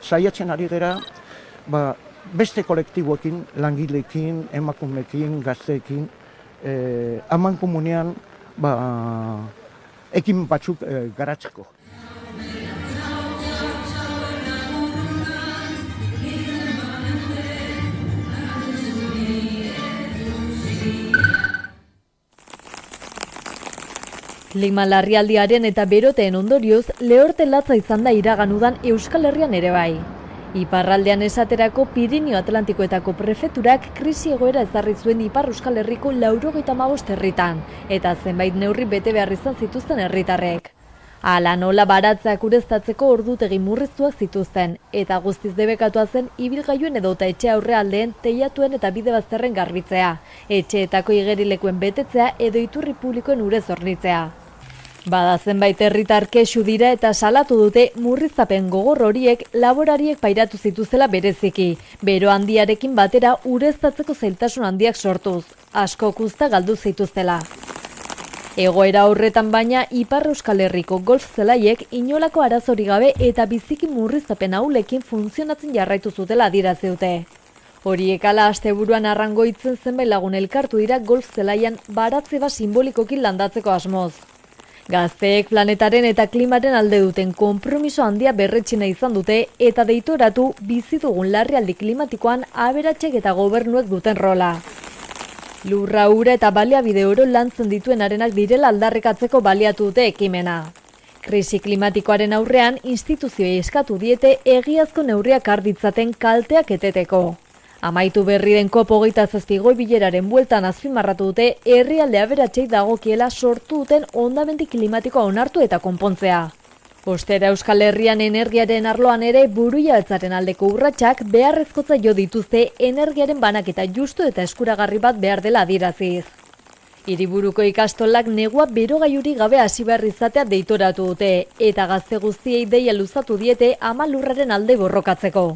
saiatzen ari gara beste kolektiboekin, langileekin, emakumeekin, gazteekin, amankomunean ekin batzuk garatzeko. Klima larrialdiaren eta beroteen ondorioz, lehorte latza izan da iraganudan Euskal Herrian ere bai. Iparraldean esaterako Pirinio Atlantikoetako prefeturak krisi egoera ezarri zuen Ipar Euskal Herriko 95 herritan, eta zenbait neurri bete behar izan zituzten herritarrek. Hala nola baratzak ureztatzeko ordutegi murriztuak zituzten, eta guztiz debekatua zen ibilgailuen edota etxe aurrealdeen, teilatuen eta bide bazterren garbitzea, etxeetako igerilekuen betetzea edo iturri publikoen urez hornitzea. Bada zenbait herritar kexu dira eta salatu dute murriztapen gogor horiek laborariek pairatu zituztela bereziki, bero handiarekin batera ureztatzeko zailtasun handiak sortuz, asko uzta galdu zituztela. Egoera horretan baina Ipar Euskal Herriko golf zelaiek inolako arazori gabe eta biziki murriztapen ahulekin funtzionatzen jarraitu zutela adierazi dute. Horiek ala asteburuan arrangoitzen zenbait lagun elkartu dira golf zelaian baratzeba simbolikoki landatzeko asmoz. Gazteek planetaren eta klimaren alde duten konpromiso handia berretxina izan dute eta deitoratu bizi dugun larrialdi klimatikoan aberatsek eta gobernuek duten rola. Lurra, ura eta baliabide oro lantzen dituen arenak direla aldarrikatzeko baliatu dute ekimena. Krisi klimatikoaren aurrean instituzioei eskatu diete egiazko neurriak har ditzaten kalteak eteteko. Amaitu berri den COP27 goi bileraren bueltan azpimarratu dute herrialde aberatsei dagokiela sortu duten hondamendi klimatikoa onartu eta konpontzea. Ostera Euskal Herrian energiaren arloan ere burujabetzaren aldeko urratsak beharrezkotza jo dituzte energiaren banaketa justu eta eskuragarri bat behar dela adieraziz. Hiriburuko ikastolak negua berogailurik gabe hasi behar izatea deitoratu dute eta gazte guztiei deia luzatu diete ama lurraren alde borrokatzeko.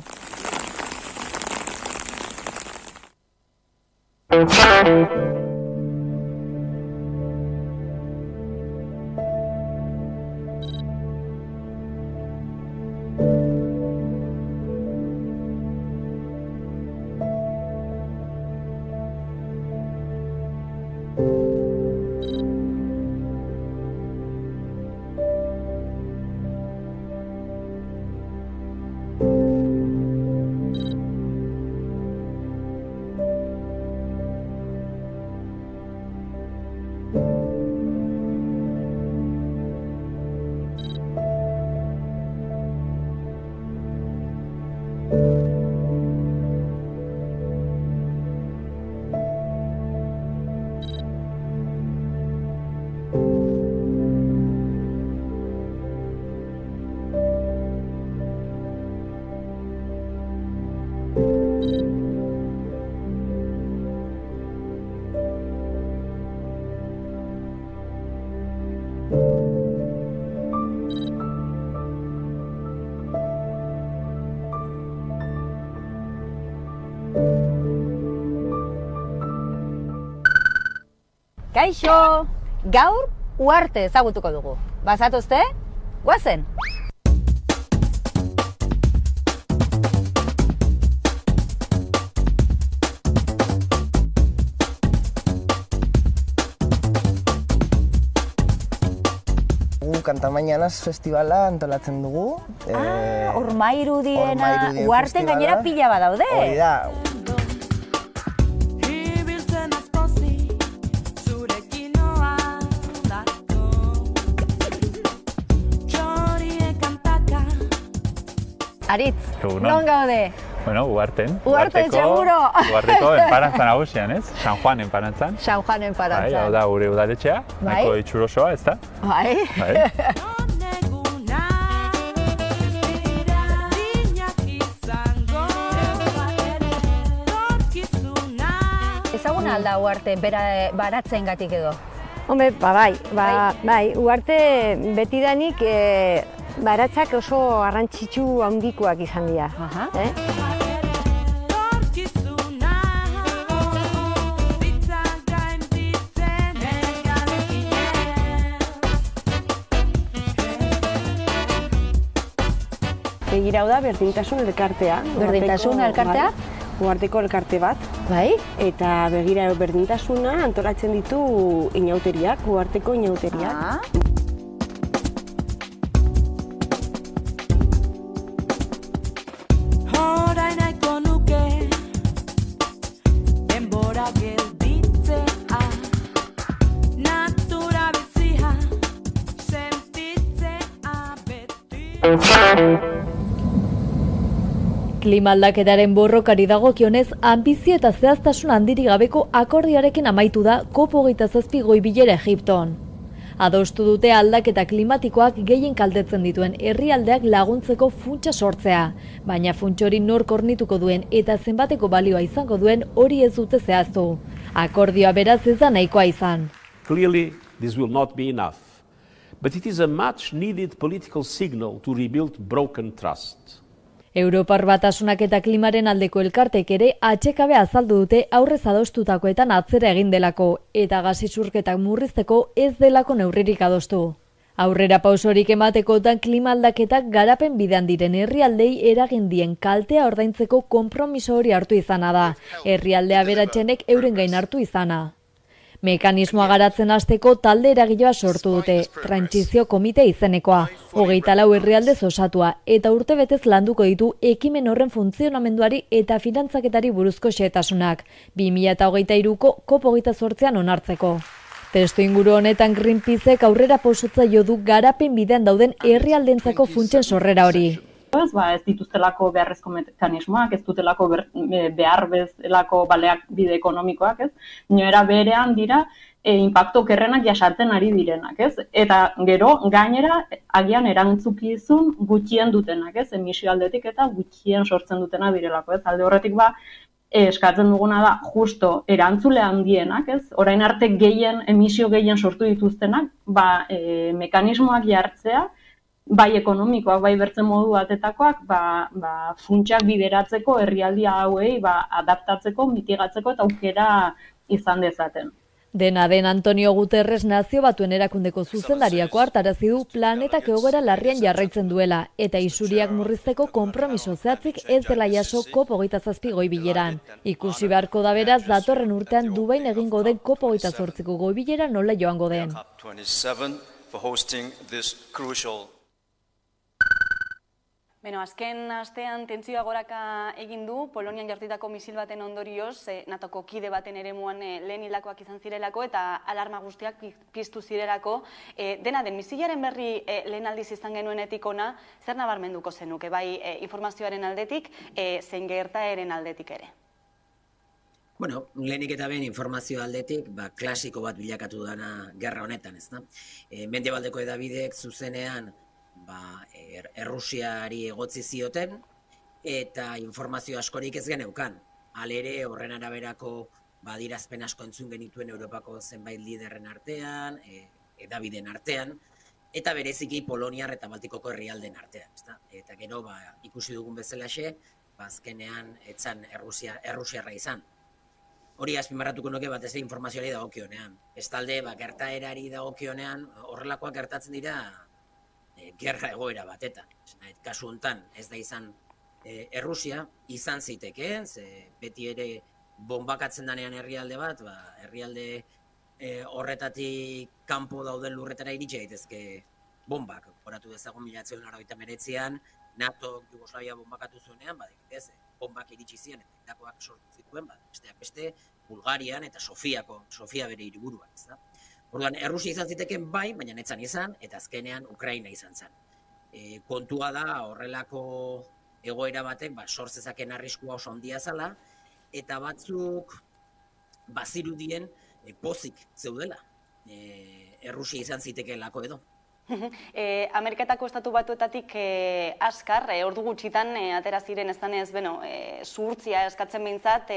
Kaixo, gaur Uharte ezagutuko dugu. Bazatozte? Guazen! Kanta Mañanas festivala antolatzen dugu. Ormairudiena, Uharten gainera pila badaude. Hori da. Aritz, non gaude? Bueno, Uharten. Uharten, seguro. Uharteko enparantzan nagusian, ez? San Juan enparantzan. San Juan enparantzan. Hau da gure udaletxea, nahiko itxurosoa, ez da? Bai. Ezaguna alda Uharte baratzen gatik edo? Hombre, bai, Uharte betidanik baratzak oso garrantzitsu handikoak izan dira. Begira da berdintasun elkartea. Berdintasun elkartea? Uharteko elkarte bat. Bai? Eta begira berdintasuna antolatzen ditu inauteriak, Uharteko inauteriak. Klima aldaketaren borrokari dagokionez, anbizio eta zehaztasun handirik gabeko akordioarekin amaitu da COP27 goi-bilera Egipton. Adostu dute aldaketa klimatikoak gehien kaltetzen dituen herrialdeak laguntzeko funtsa sortzea, baina funtsa hori nork hornituko duen eta zenbateko balioa izango duen hori ez dute zehaztu. Akordioa beraz ez da nahikoa izan. Clearly, this will not be enough, but it is a much needed political signal to rebuild broken trust. Europar Batasunak eta klimaren aldeko elkartek ere atsekabe azaldu dute aurrez adostutakoetan atzera egin delako eta gas isurketak murrizteko ez delako neurririk adostu. Aurrera pausorik ematekotan klima aldaketak garapen bidean diren herrialdei eragin dien kaltea ordaintzeko konpromiso hori hartu izana da, herrialde aberatsenek euren gain hartu izana. Mekanismoa garatzen hasteko talde eragilea sortu dute, trantsizio komite izenekoa, 24 herrialdez osatua eta urtebetez landuko ditu ekimen horren funtzionamenduari eta finantzaketari buruzko xehetasunak, 2023ko COP28an onartzeko. Testu inguru honetan Greenpeacek aurrera pausotza jo du garapen bidean dauden herrialdentzako funtsen sorrera hori. Ez dituztelako beharrezko mekanismoak, ez dutelako behar bezalako baleak bide ekonomikoak, ez? Era berean dira inpaktu okerrenak jasatzen ari direnak, ez? Eta gero gainera agian erantzukizun gutxien dutenak, ez? Emisio aldetik eta gutxien sortzen dutena direlako, ez? Alde horretik eskatzen duguna da justo erantzule handienak, ez? Orain arte emisio gehien sortu dituztenak, mekanismoak jartzea, bai ekonomikoak, bai bertzen modu batetakoak, funtsak bideratzeko herrialdi hauei adaptatzeko, mitigatzeko eta aukera izan dezaten. Dena den Antonio Guterres Nazio Batuen Erakundeko zuzendariako hartarazi du planetak egoera larrian jarraitzen duela eta isuriak murrizteko konpromiso zehatzik ez dela jaso COP27 goi-bileran. Ikusi beharko da beraz datorren urtean Dubain egingo den COP28ko goi-bilera nola joango den. Azken astean tentsioa goraka egin du, Polonian jartitako misil baten ondorioz, NATOko kide baten eremuan lehen hilakoak izan zirelako eta alarma guztiak piztu zirelako. Dena den, misilaren berri lehen aldiz izan genuenetik ona, zer nabarmenduko zenuke, bai informazioaren aldetik, zein gertaeren aldetik ere? Bueno, lehenik eta behin informazio aldetik, klasiko bat bilakatu dana gerra honetan, ez da? Mendebaldeko hedabideek zuzenean Errusiari egotzi zioten eta informazio askorik ez geneukan. Halere horren araberako adirazpen asko entzun genituen Europako zenbait liderren artean, hedabideen artean, eta bereziki Poloniar eta Baltikoko herrialden artean. Eta gero ikusi dugun bezalaxe, azkenean etzan Errusiarra izan. hori azpimarratuko nuke batez ere informazioari dagokionean. Bestalde, gertaerari dagokionean, horrelakoak gertatzen dira gerra egoera batetan. Kasu honetan ez da izan Errusia, izan zitekeen, beti ere bombakatzen danean herrialde bat, herrialde horretatik kanpo dauden lurretara iritsi daitezke bombak. Horatu dezagun 1989an, NATO Jugoslavia bombakatu zuenean, bombak iritsi ziren eta hildakoak sortu zituen, besteak beste, Bulgarian eta Sofia bere hiriburuan. Orduan, Errusia izan ziteken bai, baina netzan izan, eta azkenean Ukraina izan zen. Kontua da horrelako egoera batek sor zezaken arriskua oso handia zala, eta batzuk bazirudien pozik zeudela. Errusia izan zitekeelako edo. Ameriketako estatu batuetatik askar, ordu gutxitan atera ziren eztanez, zuhurtzia eskatzen behintzat,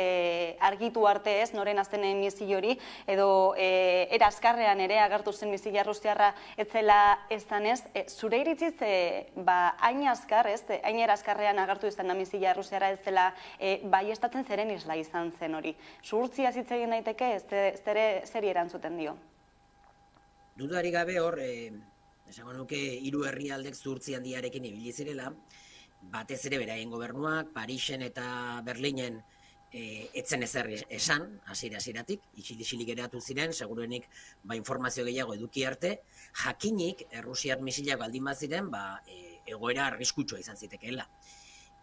argitu arte ez, noren azten misio hori, edo era askarrean ere agertu zen misila Errusiarra etzela eztanez. Zure iritziz, hain askar, hain era askarrean agertu izan da misila Errusiarra etzela baiestatzen zeren isla izan zen hori. Zuhurtzia hitz egin daiteke, zeri erantzuten dio? Dudari gabe hor, esango nuke 3 herrialdek zuhurtzi handiarekin ibili zirela, batez ere beraien gobernuak, Parisen eta Berlinen etzen ezer esan, hasieratik, isilik geratu ziren, seguruenik informazio gehiago eduki arte, jakinik Errusiar misilak baldin baziren, egoera arriskutsua izan zitekeela.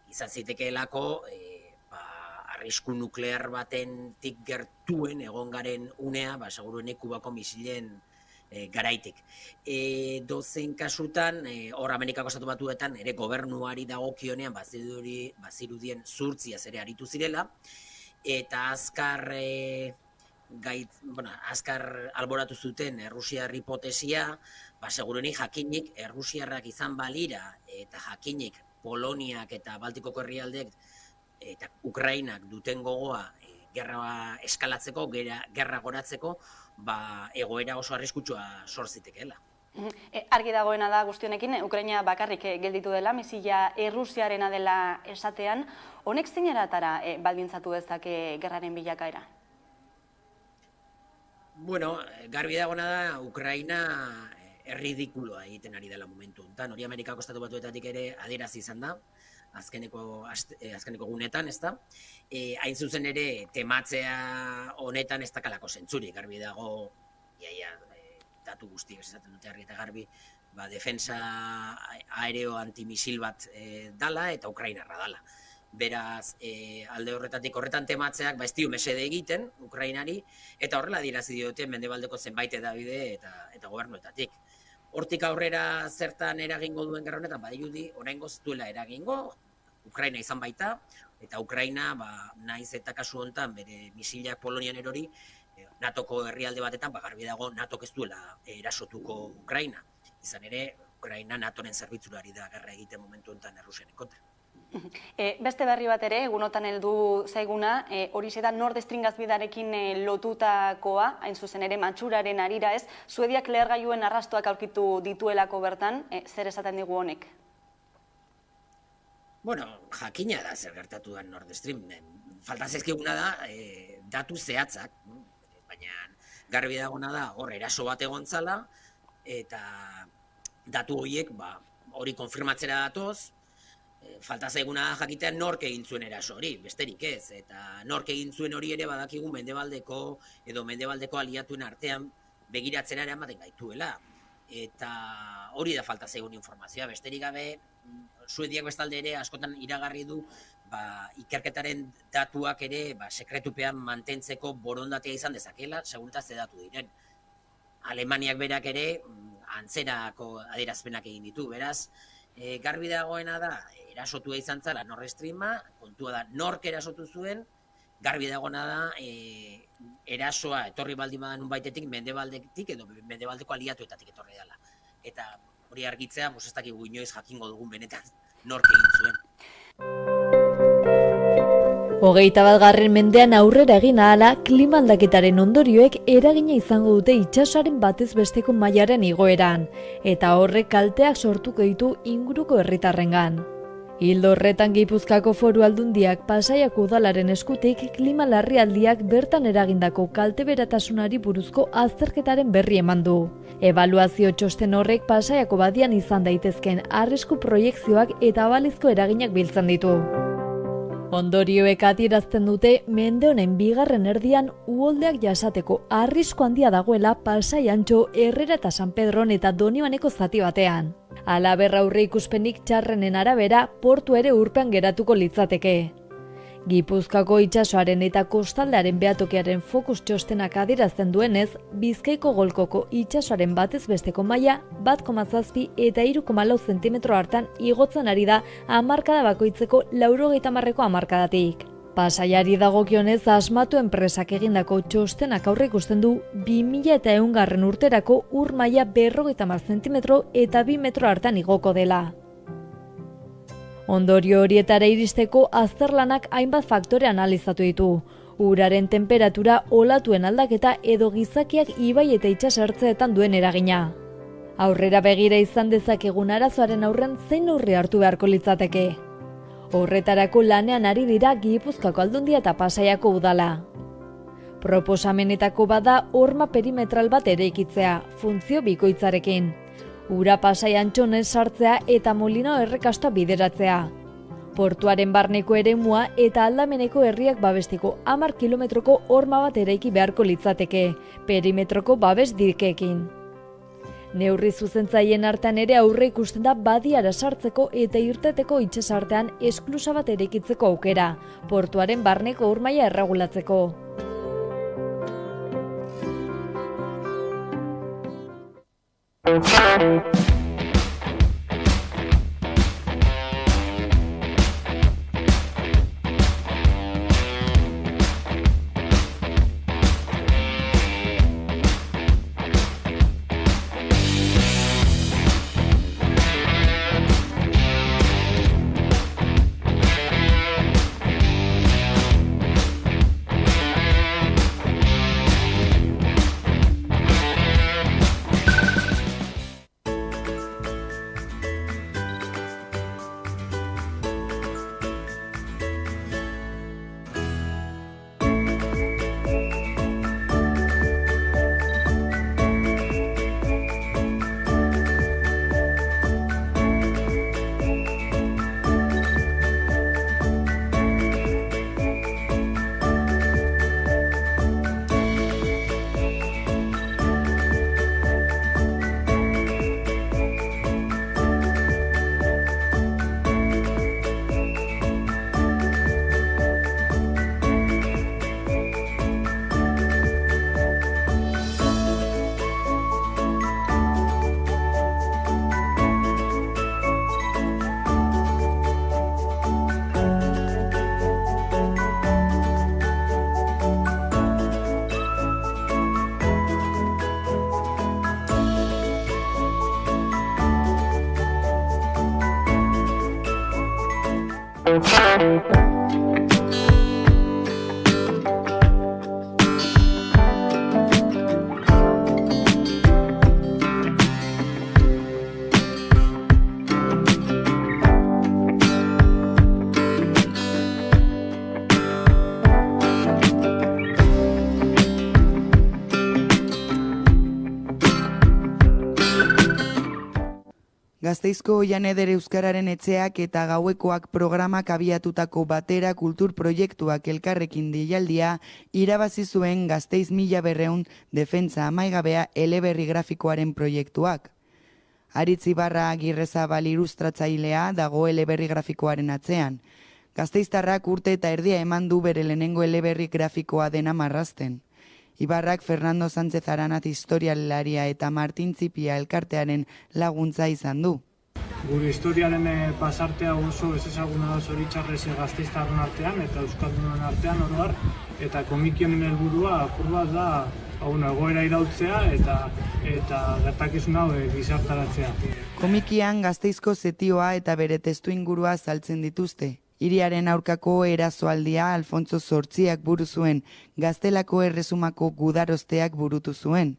Izan zitekeelako arrisku nuklear batentik gertuen egon garen unea, seguruenik Kubako misilen garaitik. Dozen kasutan, hor Amerikako Estatu Batuetan ere gobernuari dagokionean bazirudien zuhurtziaz ere aritu zirela, eta azkar alboratu zuten Errusiar hipotesia, seguruenik jakinik Errusiarrak izan balira, eta jakinik Poloniak eta Baltikoko herrialdek eta Ukrainak duten gogoa gerra eskalatzeko, gerra goratzeko, egoera oso arriskutsua sor zitekeela. Argi dagoena da guztionekin, Ukraina bakarrik gelditu dela, misila Errusiarena dela esatean, honek zeineratara baldintzatu dezake gerraren bilakaera? Garbi dagoena da, Ukraina erridikuloa egiten ari dela momentu honetan. Hori Amerikako Estatu Batuetatik ere adierazi izan da, azkeneko gunetan, ez da? Hain zuzen ere, tematzea honetan ez dakalako zentzurik, garbi dago, datu guztiak esaten dute argi eta garbi, defensa aereo antimisil bat dala eta Ukrainarra dala. Beraz, alde horretan tematzeak ez dio mesede egiten Ukrainari, eta horrela dirazi diote mendebaldeko zenbait edabide eta gobernuetatik. Hortik aurrera zertan eragingo duen gerra honetan, badirudi oraingoz duela eragingo, Ukraina izan baita, eta Ukraina, naiz eta kasu honetan bere misilak Polonian erori, NATOko herrialde batetan, garbi dago NATOk ez duela erasotuko Ukraina. Izan ere, Ukraina NATOren zerbitzurari da gerra egiten momentu honetan Errusiaren kontra. Beste berri bat ere, egunotan heldu zaiguna, hori da Nord Stream gazbidarekin lotutakoa, hain zuzen ere matxuraren arira ez, Suediak lehergailuen arrastoak aurkitu dituelako bertan, zer esaten digu honek? Jakina da zer gertatu da Nord Stream. Falta zaizkiguna da datu zehatzak, baina garbi dagona da hor eraso bat egon zala, eta datu horiek hori konfirmatzera datoz, falta zaiguna da jakitean nork egin zuen eraso hori, besterik ez, eta nork egin zuen hori ere badakigu mendebaldeko aliatuen artean begiratzera ere ematen gaituela. Eta hori da falta zaigun informazioa, besterik gabe, Suediak bestalde ere askotan iragarri du ikerketaren datuak ere sekretupean mantentzeko borondatea izan dezakela, segurtaz ze datu diren. Alemaniak berak ere antzerako adierazpenak egin ditu, beraz, garbi dagoena da, erasotua izan zala Nord Streama, kontua da nork erasotu zuen, garbi dagoena da erasoa etorri baldin badan baitetik mendebaldetik edo mendebaldeko aliatuetatik etorri dela. Eta hori argitzea, ez dakigu inoiz jakingo dugun benetan nork egin zuen. 21. mendean aurrera egin ahala, klima aldaketaren ondorioek eragina izango dute itsasoaren batez besteko mailaren igoeran, eta horrek kalteak sortuko ditu inguruko herritarrengan. Ildo horretan Gipuzkoako Foru Aldundiak Pasaiako udalaren eskutik klima larrialdiak bertan eragindako kalteberatasunari buruzko azterketaren berri eman du. Ebaluazio txosten horrek Pasaiako badian izan daitezken arrisku proiekzioak eta balizko eraginak biltzen ditu. Ondorioek adierazten dute mende honen bigarren erdian uholdeak jasateko arrisku handia dagoela Pasai Antxo, Herrera eta San Pedron eta Donibaneko zati batean. Halaber aurreikuspenik txarrenen arabera portu ere urpean geratuko litzateke. Gipuzkoako itsasoaren eta kostaldearen behatokiaren fokus txostenak adierazten duenez, Bizkaiko golkoko itsasoaren batez besteko maila 1,7 eta 3,4 zentimetro hartan igotzen ari da hamarkada bakoitzeko 90ko hamarkadatik. Pasaiari dagokionez asmatu enpresak egindako txostenak aurreikusten du 2100 urterako ur maila 50 zentimetro eta 2 metro hartan igoko dela. Ondorio horietara iristeko azterlanak hainbat faktore analizatu ditu. Uraren temperatura, olatuen aldaketa edo gizakiak ibai eta itsasertzeetan duen eragina. Aurrera begira izan dezakegun arazoaren aurren zein neurri hartu beharko litzateke. Horretarako lanean ari dira Gipuzkoako Aldundia eta Pasaiako udala. Proposamenetako bada horma perimetral bat eraikitzea, funtzio bikoitzarekin. Ura Pasai Antxonez sartzea eta Molino errekastoa bideratzea. Portuaren barneko eremua eta aldameneko herriak babestiko 10 kilometroko horma bat eraiki beharko litzateke, perimetroko babes dikeekin. Neurri zuzentzaileen artean ere aurre ikusten da badiara sartzeko eta irteteko itsasartean esklusa bat eraikitzeko aukera, portuaren barneko hormaia erregulatzeko. Gasteizko Oian Eder Euskararen Etxeak eta Gauekoak programak abiatutako batera kultur proiektuak elkarrekin deialdia irabazi zuen Gasteiz 1200 defentsa amaigabea eleberri grafikoaren proiektuak. Aritz Ibarra Agirrezabal ilustratzailea dago eleberri grafikoaren atzean. Gasteiztarrak urte eta erdia eman du bere lehenengo eleberri grafikoa dena marrazten. Ibarrak Fernando Sánchez Aranaz historialaria eta Martin Txipia elkartearen laguntza izan du. Gure historiaren pasartea oso ezezaguna da zoritxarrez gasteiztarren artean eta euskaldunen artean oro har, eta komikionen helburua apur bat da egoera iraultzea eta gertakizun hau gizartaratzea. Komikian Gasteizko setioa eta bere testuingurua azaltzen dituzte. Hiriaren aurkako erasoaldia Alfonso Zortziak buru zuen, Gaztelako Erresumako gudarosteak burutu zuen.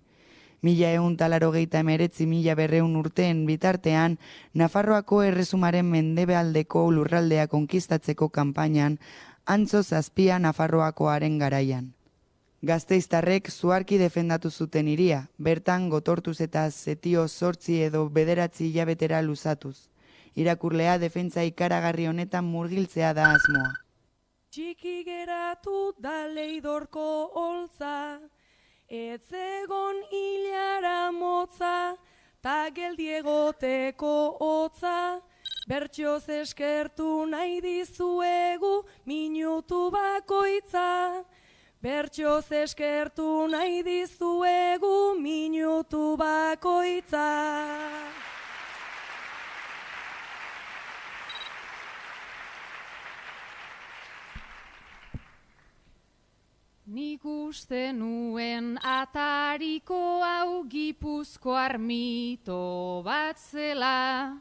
1189-1200 urteen bitartean, Nafarroako erresumaren mendebealdeko lurraldea konkistatzeko kanpainan, antzo zazpia Nafarroakoaren garaian. Gazteiztarrek zuarki defendatu zuten hiria, bertan gotortuz eta zetio 8 edo 9 hilabetera luzatuz. Irakurlea defentsa ikaragarri honetan murgiltzea da asmoa. Txiki geratu da leidorko holtza, etzegon hilara motza, ta geldiegoteko hotza, bertxoz eskertu nahi dizuegu minutu bakoitza. Bertxoz eskertu nahi dizuegu minutu bakoitza. Nik uste nuen atariko hau Gipuzkoar mito bat zela,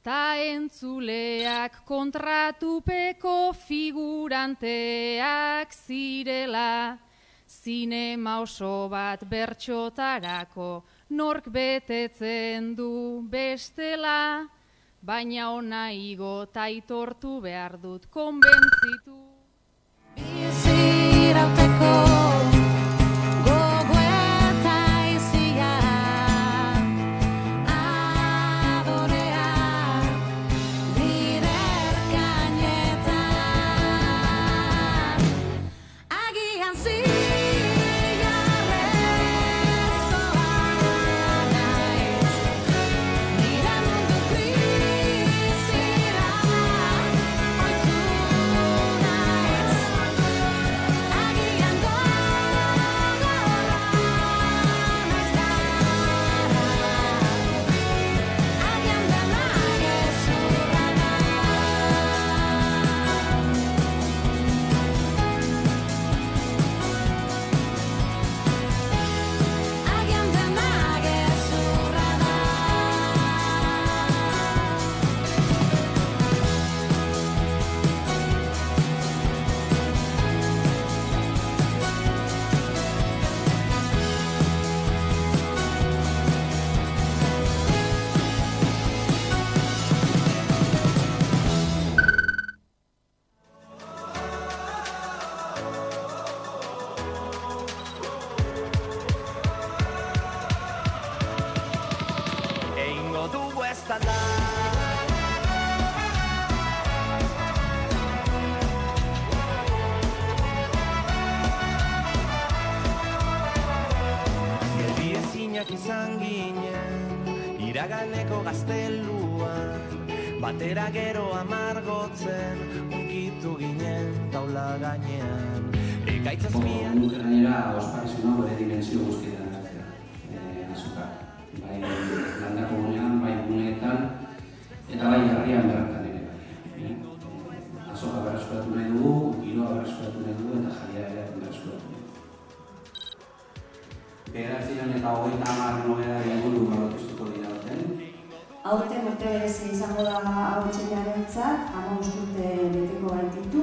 ta entzuleak kontratupeko figuranteak zirela. Zinema oso bat bertxotarako nork betetzen du bestela, baina ona igo ta aitortu behar dut konbentzitu. Izan ginen, iraganeko gazteluan, batera gero amargotzen, unkitu ginen taula gainean. Ekaitzazpian... Nuke gainera ospakizuna bere dimensio guztietan hartzea, azoka. Bai landako gunean, bai guneetan, eta bai herrian bertan ere bai. Azoka berreskuratu nahi dugu, giroa berreskuratu nahi dugu, eta jaia ere berreskuratu nahi dugu. 1930 nobeda inguru gauztuko dira horten. Aurten urte berezi izango da hautsenarentzat, 15 urte beteko baititu,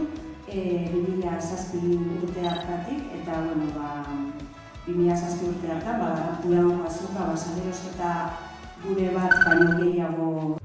2007 urte hartatik, eta 2007 urte hartan, Uran Azoka, Basaberos eta gure bat baino gehiago